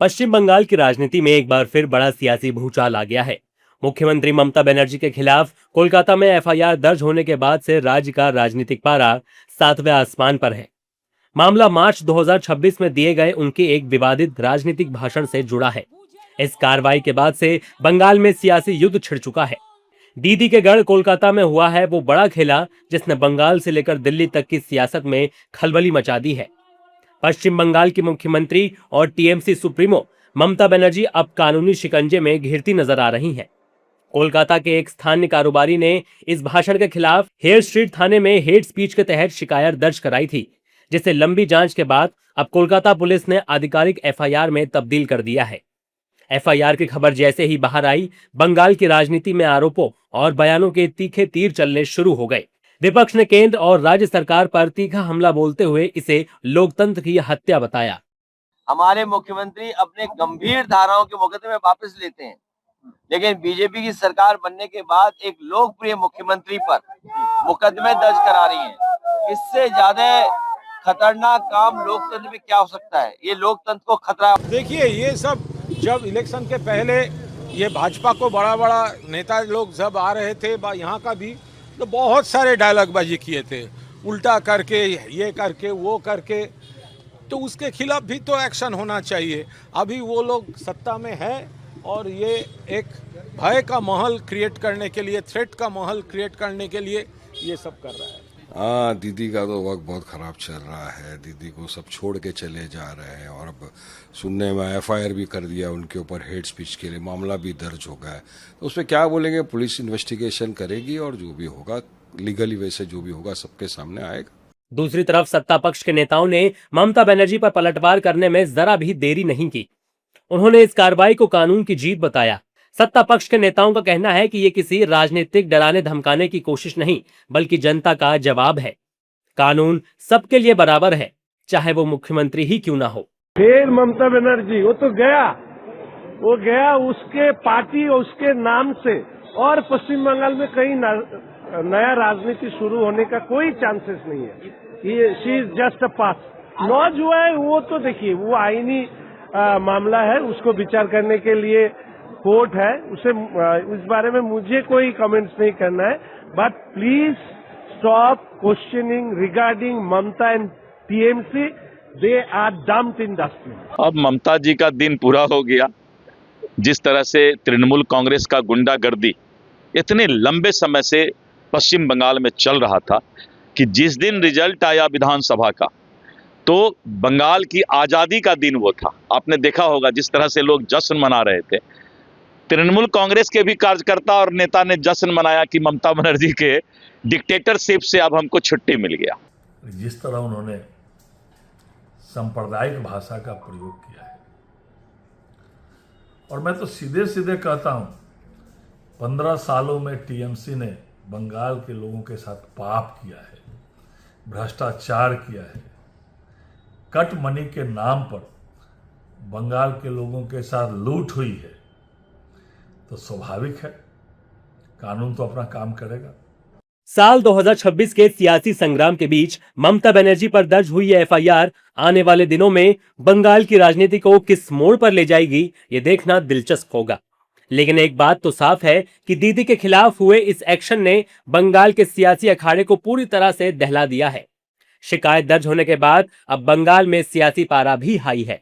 पश्चिम बंगाल की राजनीति में एक बार फिर बड़ा सियासी भूचाल आ गया है। मुख्यमंत्री ममता बनर्जी के खिलाफ कोलकाता में एफआईआर दर्ज होने के बाद से राज्य का राजनीतिक पारा 7वें आसमान पर है। मामला मार्च 2026 में दिए गए उनके एक विवादित राजनीतिक भाषण से जुड़ा है। इस कार्रवाई के बाद से बंगाल में सियासी युद्ध छिड़ चुका है। दीदी के गढ़ कोलकाता में हुआ है वो बड़ा खेला जिसने बंगाल से लेकर दिल्ली तक की सियासत में खलबली मचा दी है। पश्चिम बंगाल की मुख्यमंत्री और टीएमसी सुप्रीमो ममता बनर्जी अब कानूनी शिकंजे में घिरती नजर आ रही हैं। कोलकाता के एक स्थानीय कारोबारी ने इस भाषण के खिलाफ हेयर स्ट्रीट थाने में हेट स्पीच के तहत शिकायत दर्ज कराई थी, जिसे लंबी जांच के बाद अब कोलकाता पुलिस ने आधिकारिक एफआईआर में तब्दील कर दिया है। एफआईआर की खबर जैसे ही बाहर आई, बंगाल की राजनीति में आरोपों और बयानों के तीखे तीर चलने शुरू हो गए। विपक्ष ने केंद्र और राज्य सरकार पर तीखा हमला बोलते हुए इसे लोकतंत्र की हत्या बताया। हमारे मुख्यमंत्री अपने गंभीर धाराओं के मुकदमे वापस लेते हैं, लेकिन बीजेपी की सरकार बनने के बाद एक लोकप्रिय मुख्यमंत्री पर मुकदमे दर्ज करा रही है। इससे ज्यादा खतरनाक काम लोकतंत्र में क्या हो सकता है? ये लोकतंत्र को खतरा है। देखिए, ये सब जब इलेक्शन के पहले ये भाजपा को बड़ा बड़ा नेता लोग जब आ रहे थे, यहाँ का भी तो बहुत सारे डायलॉगबाजी किए थे, उल्टा करके, ये करके, वो करके, तो उसके खिलाफ भी तो एक्शन होना चाहिए। अभी वो लोग सत्ता में है और ये एक भय का माहौल क्रिएट करने के लिए, थ्रेट का माहौल क्रिएट करने के लिए ये सब कर रहा है। हाँ, दीदी का तो वक्त बहुत खराब चल रहा है। दीदी को सब छोड़ के चले जा रहे हैं और अब सुनने में एफआईआर भी कर दिया उनके ऊपर, हेट स्पीच के लिए मामला भी दर्ज हो गया है। तो उसमें क्या बोलेंगे, पुलिस इन्वेस्टिगेशन करेगी और जो भी होगा लीगली वैसे जो भी होगा सबके सामने आएगा। दूसरी तरफ सत्ता पक्ष के नेताओं ने ममता बनर्जी पर पलटवार करने में जरा भी देरी नहीं की। उन्होंने इस कार्रवाई को कानून की जीत बताया। सत्ता पक्ष के नेताओं का कहना है कि ये किसी राजनीतिक डराने धमकाने की कोशिश नहीं, बल्कि जनता का जवाब है। कानून सबके लिए बराबर है, चाहे वो मुख्यमंत्री ही क्यों ना हो। फिर ममता बनर्जी वो तो गया उसके पार्टी और उसके नाम से, और पश्चिम बंगाल में कहीं नया राजनीति शुरू होने का कोई चांसेस नहीं है। She is just a pass. लॉज हुआ है वो तो देखिए, वो आईनी मामला है, उसको विचार करने के लिए कोर्ट है। उसे इस बारे में मुझे कोई कमेंट्स नहीं करना है, but please stop questioning regarding Mamata and TMC. They are dumped in dustbin. अब ममता जी का दिन पूरा हो गया। जिस तरह से तृणमूल कांग्रेस का गुंडागर्दी इतने लंबे समय से पश्चिम बंगाल में चल रहा था कि जिस दिन रिजल्ट आया विधानसभा का, तो बंगाल की आज़ादी का दिन वो था। आपने देखा होगा जिस तरह से लोग जश्न मना रहे थे। तृणमूल कांग्रेस के भी कार्यकर्ता और नेता ने जश्न मनाया कि ममता बनर्जी के डिक्टेटरशिप से अब हमको छुट्टी मिल गया। जिस तरह उन्होंने सांप्रदायिक भाषा का प्रयोग किया है, और मैं तो सीधे सीधे कहता हूं, 15 सालों में टीएमसी ने बंगाल के लोगों के साथ पाप किया है, भ्रष्टाचार किया है, कट मनी के नाम पर बंगाल के लोगों के साथ लूट हुई है। तो स्वाभाविक है कानून तो अपना काम करेगा। साल 2026 के सियासी संग्राम के बीच ममता बनर्जी पर दर्ज हुई एफआईआर आने वाले दिनों में बंगाल की राजनीति को किस मोड़ पर ले जाएगी, ये देखना दिलचस्प होगा। लेकिन एक बात तो साफ है कि दीदी के खिलाफ हुए इस एक्शन ने बंगाल के सियासी अखाड़े को पूरी तरह से दहला दिया है। शिकायत दर्ज होने के बाद अब बंगाल में सियासी पारा भी हाई है।